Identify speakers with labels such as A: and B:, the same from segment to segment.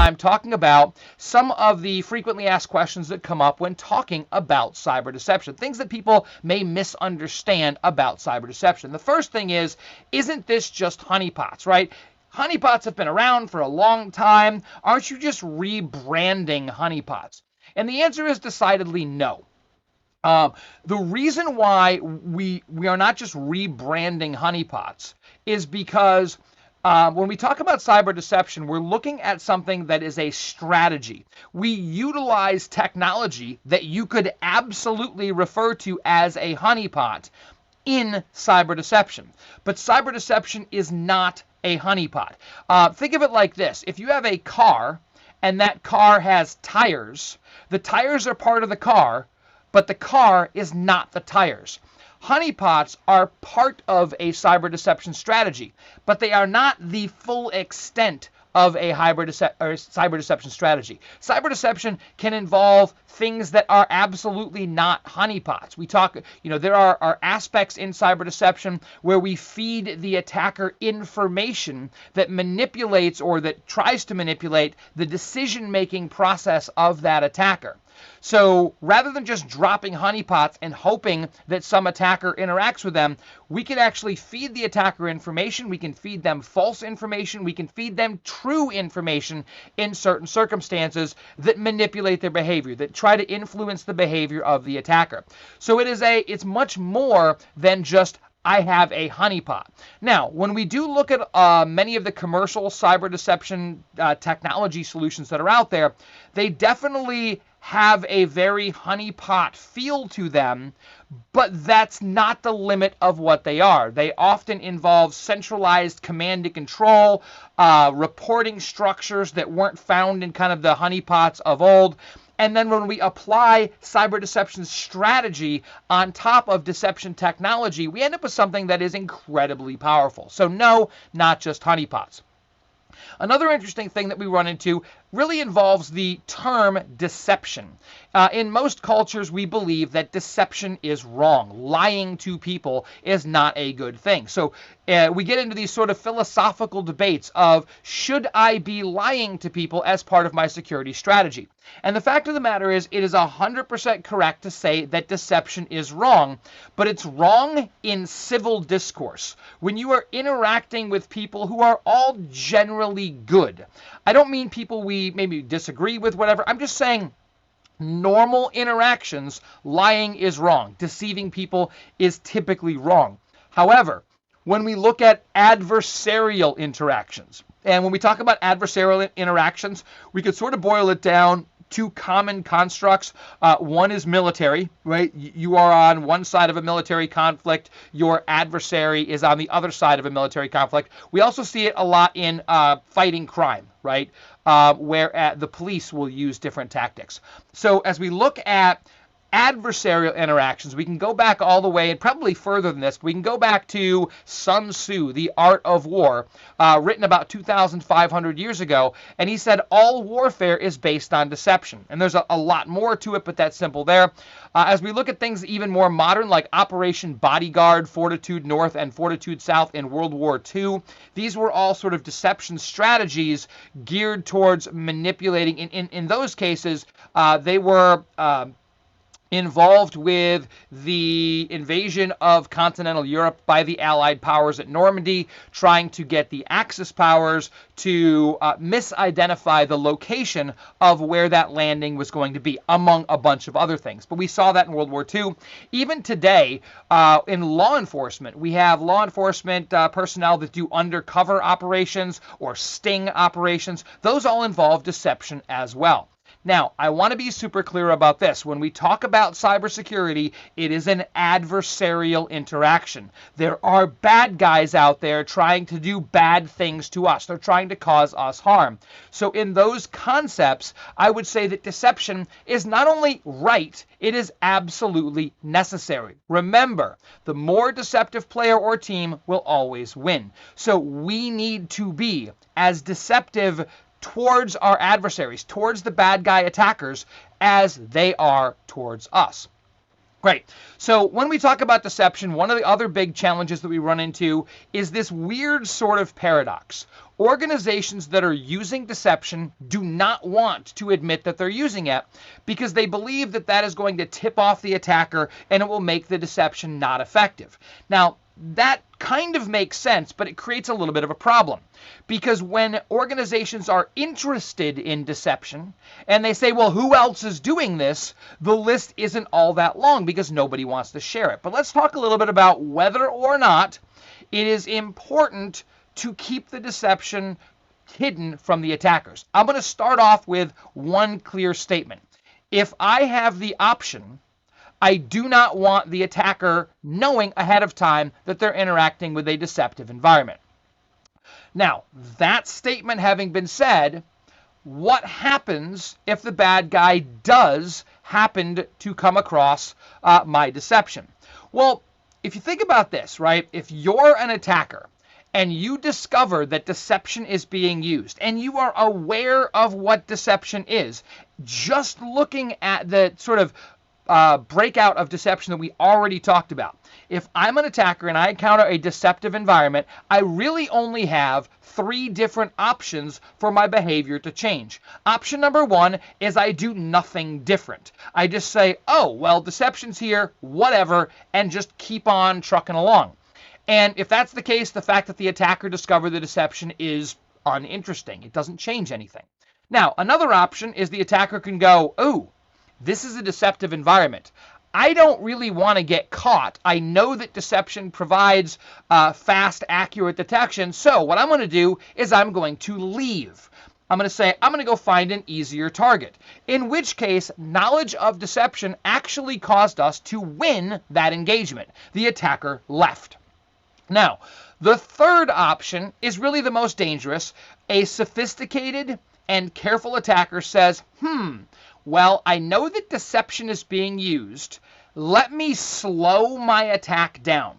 A: time talking about some of the frequently asked questions that come up when talking about cyber deception, things that people may misunderstand about cyber deception. The first thing is, isn't this just honeypots, right? Honeypots have been around for a long time. Aren't you just rebranding honeypots? And the answer is decidedly no. The reason why we are not just rebranding honeypots is because when we talk about cyber deception, we're looking at something that is a strategy. We utilize technology that you could absolutely refer to as a honeypot in cyber deception. But cyber deception is not a honeypot. Think of it like this. If you have a car and that car has tires, the tires are part of the car, but the car is not the tires. Honeypots are part of a cyber deception strategy, but they are not the full extent of a cyber deception strategy. Cyber deception can involve things that are absolutely not honeypots. We talk, there are aspects in cyber deception where we feed the attacker information that manipulates or that tries to manipulate the decision-making process of that attacker. So rather than just dropping honeypots and hoping that some attacker interacts with them, we can actually feed the attacker information. We can feed them false information. We can feed them true information in certain circumstances that manipulate their behavior, that try to influence the behavior of the attacker. So it's much more than just I have a honeypot. Now, when we do look at many of the commercial cyber deception technology solutions that are out there, they definitely have a very honeypot feel to them, but that's not the limit of what they are. They often involve centralized command and control, reporting structures that weren't found in kind of the honeypots of old. And then when we apply cyber deception strategy on top of deception technology, we end up with something that is incredibly powerful. So no, not just honeypots. Another interesting thing that we run into really involves the term deception. In most cultures, we believe that deception is wrong. Lying to people is not a good thing. So we get into these sort of philosophical debates of, should I be lying to people as part of my security strategy? And the fact of the matter is, it is 100% correct to say that deception is wrong, but it's wrong in civil discourse. When you are interacting with people who are all generally good. I don't mean people we maybe disagree with, whatever. I'm just saying normal interactions, lying is wrong. Deceiving people is typically wrong. However, when we look at adversarial interactions, and when we talk about adversarial interactions, we could sort of boil it down two common constructs. One is military, right? You are on one side of a military conflict. Your adversary is on the other side of a military conflict. We also see it a lot in fighting crime, right? Where the police will use different tactics. So as we look at adversarial interactions, we can go back all the way, and probably further than this. We can go back to Sun Tzu, The Art of War, written about 2,500 years ago, and he said all warfare is based on deception. And there's a lot more to it, but that's simple there. As we look at things even more modern, like Operation Bodyguard, Fortitude North, and Fortitude South in World War II, these were all sort of deception strategies geared towards manipulating. In those cases, they were involved with the invasion of continental Europe by the Allied powers at Normandy, trying to get the Axis powers to misidentify the location of where that landing was going to be, among a bunch of other things. But we saw that in World War II. Even today, in law enforcement, we have law enforcement personnel that do undercover operations or sting operations. Those all involve deception as well. Now, I want to be super clear about this. When we talk about cybersecurity, it is an adversarial interaction. There are bad guys out there trying to do bad things to us. They're trying to cause us harm. So in those concepts, I would say that deception is not only right, it is absolutely necessary. Remember, the more deceptive player or team will always win. So we need to be as deceptive towards our adversaries, towards the bad guy attackers, as they are towards us. Of Great. So when we talk about deception, one of the other big challenges that we run into is this weird sort of paradox. Organizations that are using deception do not want to admit that they're using it because they believe that that is going to tip off the attacker and it will make the deception not effective. Now, that kind of makes sense, but it creates a little bit of a problem. Because when organizations are interested in deception and they say, well, who else is doing this? The list isn't all that long because nobody wants to share it. But let's talk a little bit about whether or not it is important to keep the deception hidden from the attackers. I'm going to start off with one clear statement. If I have the option, I do not want the attacker knowing ahead of time that they're interacting with a deceptive environment. Now, that statement having been said, what happens if the bad guy does happen to come across my deception? Well, if you think about this, right, if you're an attacker and you discover that deception is being used and you are aware of what deception is, just looking at the sort of breakout of deception that we already talked about. If I'm an attacker and I encounter a deceptive environment, I really only have 3 different options for my behavior to change. Option number 1 is I do nothing different. I just say, oh, well, deception's here, whatever, and just keep on trucking along. And if that's the case, the fact that the attacker discovered the deception is uninteresting. It doesn't change anything. Now, another option is the attacker can go, ooh, this is a deceptive environment. I don't really want to get caught. I know that deception provides fast, accurate detection. So what I'm going to do is I'm going to leave. I'm going to say, I'm going to go find an easier target. In which case, knowledge of deception actually caused us to win that engagement. The attacker left. Now, the third option is really the most dangerous. A sophisticated and careful attacker says, well, I know that deception is being used. Let me slow my attack down.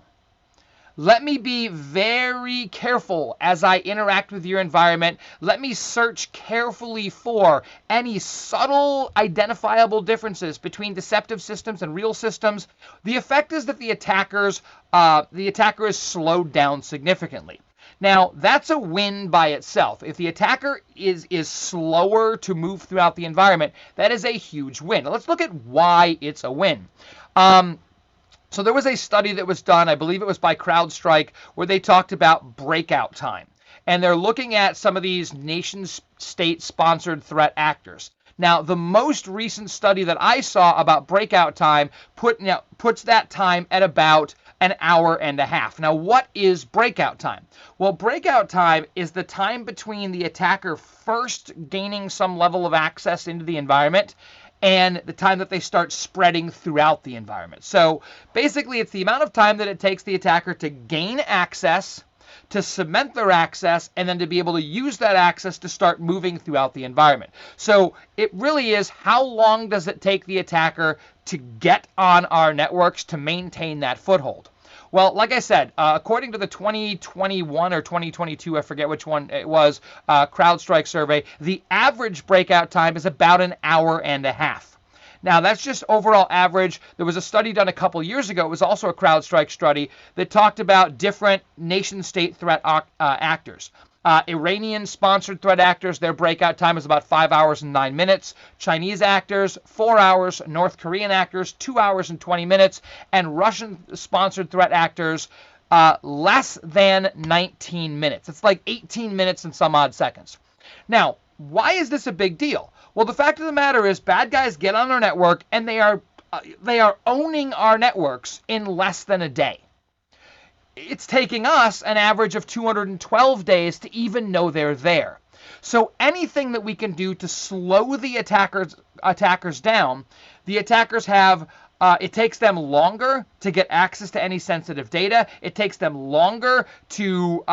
A: Let me be very careful as I interact with your environment. Let me search carefully for any subtle identifiable differences between deceptive systems and real systems. The effect is that the attacker is slowed down significantly. Now, that's a win by itself. If the attacker is slower to move throughout the environment, that is a huge win. Now, let's look at why it's a win. So there was a study that was done, I believe it was by CrowdStrike, where they talked about breakout time. And they're looking at some of these nation-state-sponsored threat actors. Now, the most recent study that I saw about breakout time puts that time at about an hour and a half. Now, what is breakout time? Well, breakout time is the time between the attacker first gaining some level of access into the environment and the time that they start spreading throughout the environment. So basically, it's the amount of time that it takes the attacker to gain access, to cement their access, and then to be able to use that access to start moving throughout the environment. So it really is, how long does it take the attacker to get on our networks to maintain that foothold? Well, like I said, according to the 2021 or 2022, I forget which one it was, CrowdStrike survey, the average breakout time is about an hour and a half. Now, that's just overall average. There was a study done a couple years ago. It was also a CrowdStrike study that talked about different nation-state threat actors. Iranian-sponsored threat actors, their breakout time is about 5 hours and 9 minutes. Chinese actors, 4 hours. North Korean actors, 2 hours and 20 minutes. And Russian-sponsored threat actors, less than 19 minutes. It's like 18 minutes and some odd seconds. Now, why is this a big deal? Well, the fact of the matter is bad guys get on our network and they are owning our networks in less than a day. It's taking us an average of 212 days to even know they're there. So anything that we can do to slow the attackers down, the attackers have, it takes them longer to get access to any sensitive data. It takes them longer to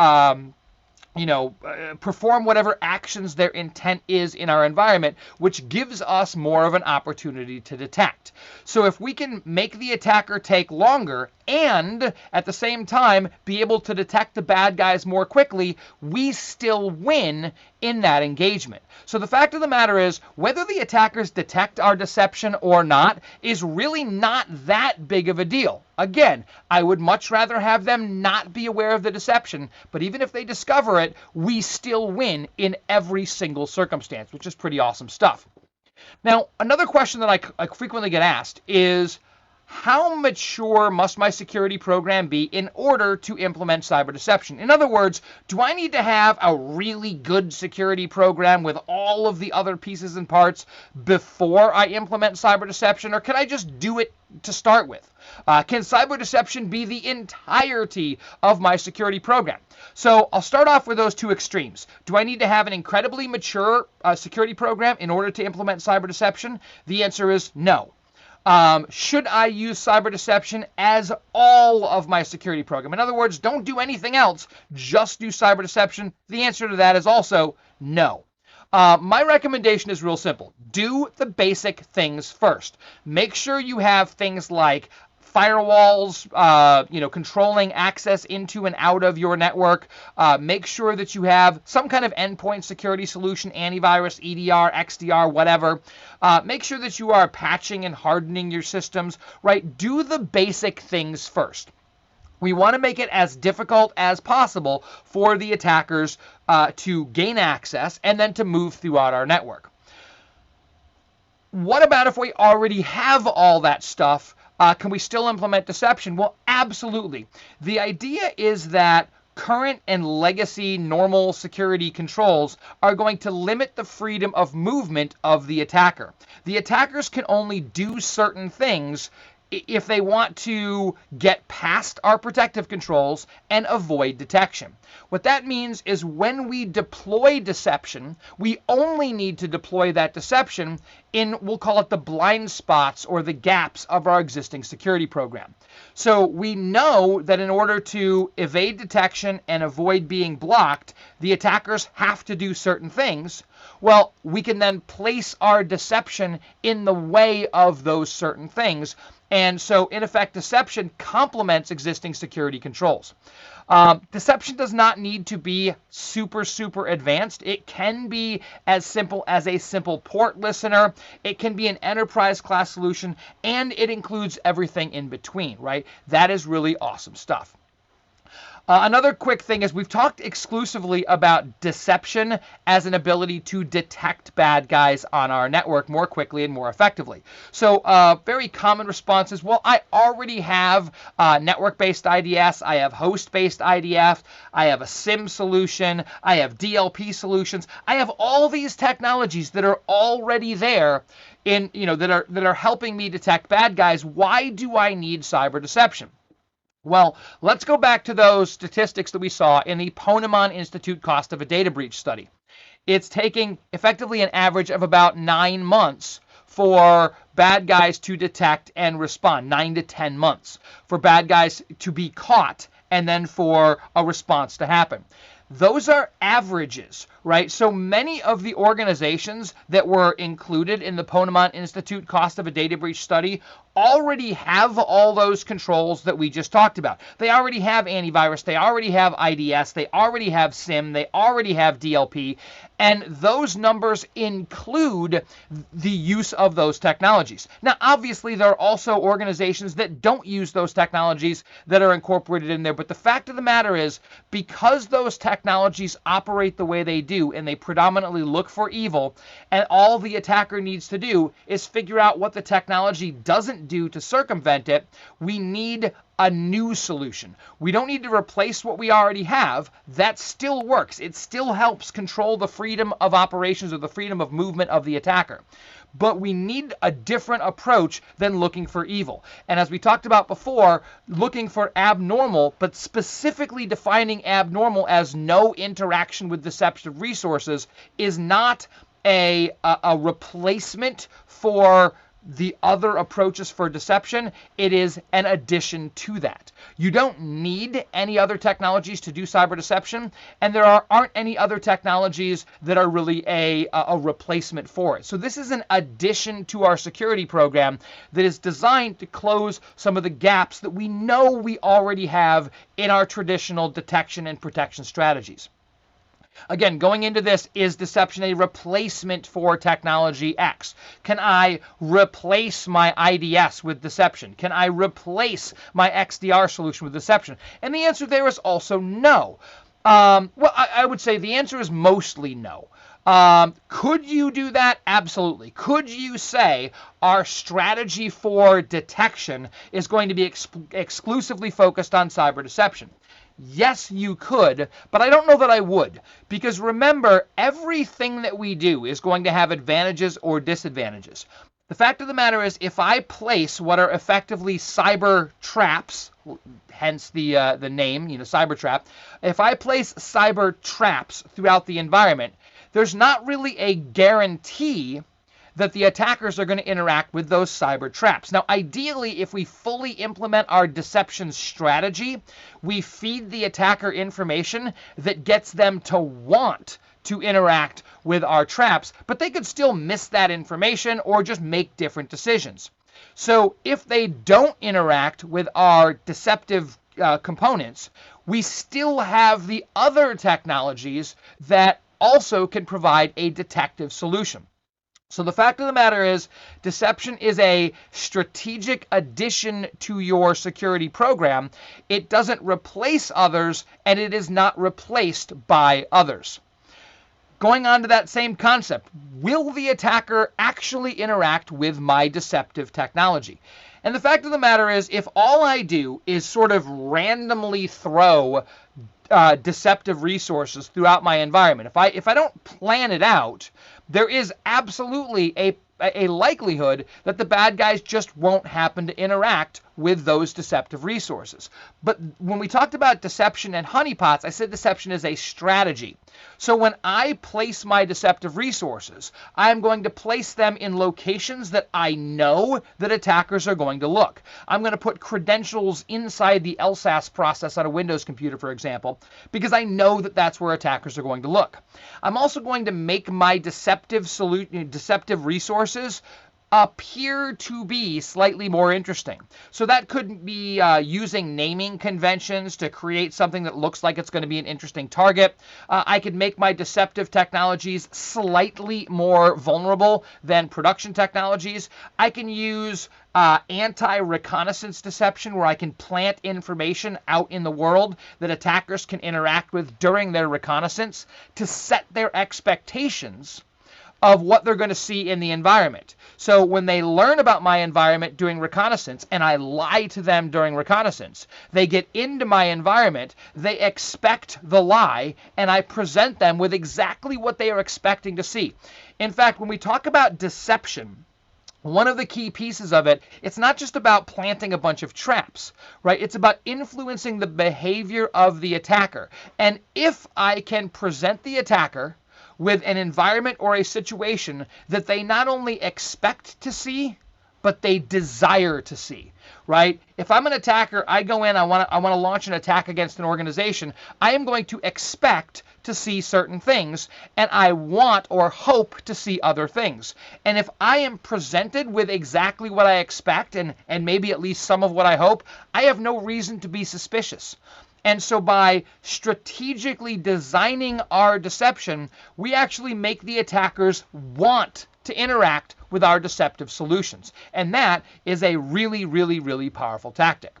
A: perform whatever actions their intent is in our environment, which gives us more of an opportunity to detect. So if we can make the attacker take longer and at the same time be able to detect the bad guys more quickly, we still win in that engagement. So the fact of the matter is, whether the attackers detect our deception or not is really not that big of a deal. Again, I would much rather have them not be aware of the deception, but even if they discover it, we still win in every single circumstance, which is pretty awesome stuff. Now, another question that I frequently get asked is, how mature must my security program be in order to implement cyber deception? In other words, do I need to have a really good security program with all of the other pieces and parts before I implement cyber deception, or can I just do it to start with? Can cyber deception be the entirety of my security program? So I'll start off with those two extremes. Do I need to have an incredibly mature security program in order to implement cyber deception? The answer is no. Should I use cyber deception as all of my security program? In other words, don't do anything else, just do cyber deception. The answer to that is also no. My recommendation is real simple. Do the basic things first. Make sure you have things like firewalls, controlling access into and out of your network. Make sure that you have some kind of endpoint security solution, antivirus, EDR, XDR, whatever. Make sure that you are patching and hardening your systems, right? Do the basic things first. We want to make it as difficult as possible for the attackers to gain access and then to move throughout our network. What about if we already have all that stuff? Can we still implement deception? Well, absolutely. The idea is that current and legacy normal security controls are going to limit the freedom of movement of the attacker. The attackers can only do certain things if they want to get past our protective controls and avoid detection. What that means is when we deploy deception, we only need to deploy that deception in, we'll call it the blind spots or the gaps of our existing security program. So we know that in order to evade detection and avoid being blocked, the attackers have to do certain things. Well, we can then place our deception in the way of those certain things. And so, in effect, deception complements existing security controls. Deception does not need to be super, super advanced. It can be as simple as a simple port listener. It can be an enterprise class solution, and it includes everything in between, right? That is really awesome stuff. Another quick thing is we've talked exclusively about deception as an ability to detect bad guys on our network more quickly and more effectively. So very common response is, well, I already have network-based IDS, I have host-based IDF, I have a SIM solution, I have DLP solutions. I have all these technologies that are already there that are helping me detect bad guys. Why do I need cyber deception? Well, let's go back to those statistics that we saw in the Ponemon Institute cost of a data breach study. It's taking effectively an average of about 9 months for bad guys to detect and respond, 9 to 10 months for bad guys to be caught and then for a response to happen. Those are averages, right? So many of the organizations that were included in the Ponemon Institute cost of a data breach study already have all those controls that we just talked about. They already have antivirus, they already have IDS, they already have SIM, they already have DLP, and those numbers include the use of those technologies. Now, obviously, there are also organizations that don't use those technologies that are incorporated in there, but the fact of the matter is, because those technologies operate the way they do, and they predominantly look for evil, and all the attacker needs to do is figure out what the technology doesn't do to circumvent it, we need a new solution. We don't need to replace what we already have. That still works. It still helps control the freedom of operations or the freedom of movement of the attacker. But we need a different approach than looking for evil. And as we talked about before, looking for abnormal, but specifically defining abnormal as no interaction with deceptive resources, is not a replacement for the other approaches for deception. It is an addition to that. You don't need any other technologies to do cyber deception, and there aren't any other technologies that are really a replacement for it. So this is an addition to our security program that is designed to close some of the gaps that we know we already have in our traditional detection and protection strategies. Again, going into this, is deception a replacement for technology X? Can I replace my IDS with deception? Can I replace my XDR solution with deception? And the answer there is also no. I would say the answer is mostly no. Could you do that? Absolutely. Could you say our strategy for detection is going to be exclusively focused on cyber deception? Yes, you could, but I don't know that I would. Because remember, everything that we do is going to have advantages or disadvantages. The fact of the matter is, if I place what are effectively cyber traps, hence the name, cyber trap, if I place cyber traps throughout the environment, there's not really a guarantee that the attackers are going to interact with those cyber traps. Now, ideally, if we fully implement our deception strategy, we feed the attacker information that gets them to want to interact with our traps, but they could still miss that information or just make different decisions. So if they don't interact with our deceptive components, we still have the other technologies that also can provide a detective solution. So the fact of the matter is, deception is a strategic addition to your security program. It doesn't replace others, and it is not replaced by others. Going on to that same concept, will the attacker actually interact with my deceptive technology? And the fact of the matter is, if all I do is sort of randomly throw deceptive resources throughout my environment, if I don't plan it out, there is absolutely a likelihood that the bad guys just won't happen to interact with those deceptive resources. But when we talked about deception and honeypots, I said deception is a strategy. So when I place my deceptive resources, I'm going to place them in locations that I know that attackers are going to look. I'm going to put credentials inside the LSAS process on a Windows computer, for example, because I know that that's where attackers are going to look. I'm also going to make my deceptive resources appear to be slightly more interesting. So that could be using naming conventions to create something that looks like it's going to be an interesting target. I could make my deceptive technologies slightly more vulnerable than production technologies. I can use anti-reconnaissance deception, where I can plant information out in the world that attackers can interact with during their reconnaissance to set their expectations of what they're going to see in the environment. So when they learn about my environment doing reconnaissance, and I lie to them during reconnaissance, they get into my environment, they expect the lie, and I present them with exactly what they are expecting to see. In fact, when we talk about deception, one of the key pieces of it, it's not just about planting a bunch of traps, right? It's about influencing the behavior of the attacker. And if I can present the attacker with an environment or a situation that they not only expect to see, but they desire to see, right? If I'm an attacker, I go in, I want to launch an attack against an organization, I am going to expect to see certain things, and I want or hope to see other things. And if I am presented with exactly what I expect, and maybe at least some of what I hope, I have no reason to be suspicious. And so by strategically designing our deception, we actually make the attackers want to interact with our deceptive solutions. And that is a really, really, really powerful tactic.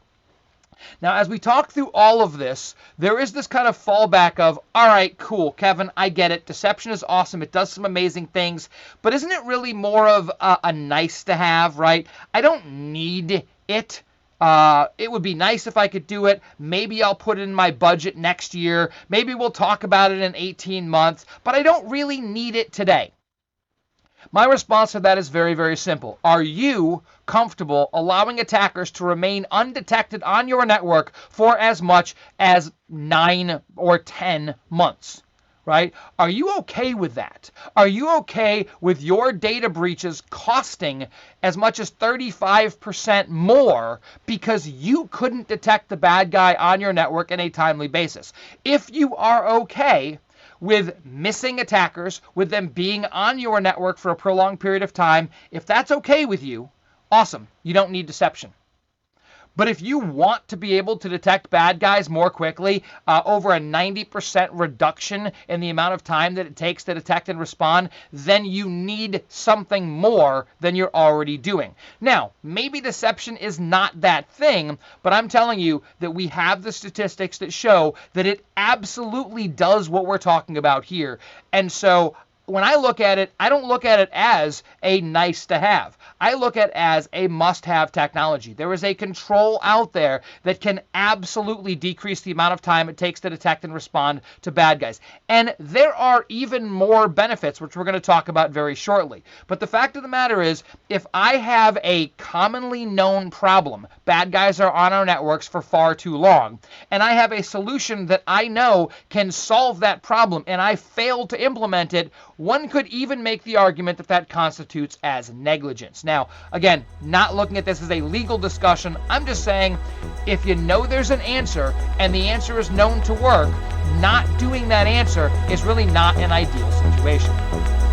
A: Now, as we talk through all of this, there is this kind of fallback of, all right, cool, Kevin, I get it. Deception is awesome. It does some amazing things. But isn't it really more of a nice to have, right? I don't need it. It would be nice if I could do it. Maybe I'll put it in my budget next year. Maybe we'll talk about it in 18 months, but I don't really need it today. My response to that is very, very simple. Are you comfortable allowing attackers to remain undetected on your network for as much as 9 or 10 months? right? Are you okay with that? Are you okay with your data breaches costing as much as 35% more because you couldn't detect the bad guy on your network in a timely basis? If you are okay with missing attackers, with them being on your network for a prolonged period of time, if that's okay with you, awesome. You don't need deception. But if you want to be able to detect bad guys more quickly, over a 90% reduction in the amount of time that it takes to detect and respond, then you need something more than you're already doing. Now, maybe deception is not that thing, but I'm telling you that we have the statistics that show that it absolutely does what we're talking about here. And so when I look at it, I don't look at it as a nice to have. I look at it as a must-have technology. There is a control out there that can absolutely decrease the amount of time it takes to detect and respond to bad guys. And there are even more benefits, which we're going to talk about very shortly. But the fact of the matter is, if I have a commonly known problem, bad guys are on our networks for far too long, and I have a solution that I know can solve that problem, and I fail to implement it, one could even make the argument that that constitutes as negligence. Now, again, not looking at this as a legal discussion. I'm just saying, if you know there's an answer and the answer is known to work, not doing that answer is really not an ideal situation.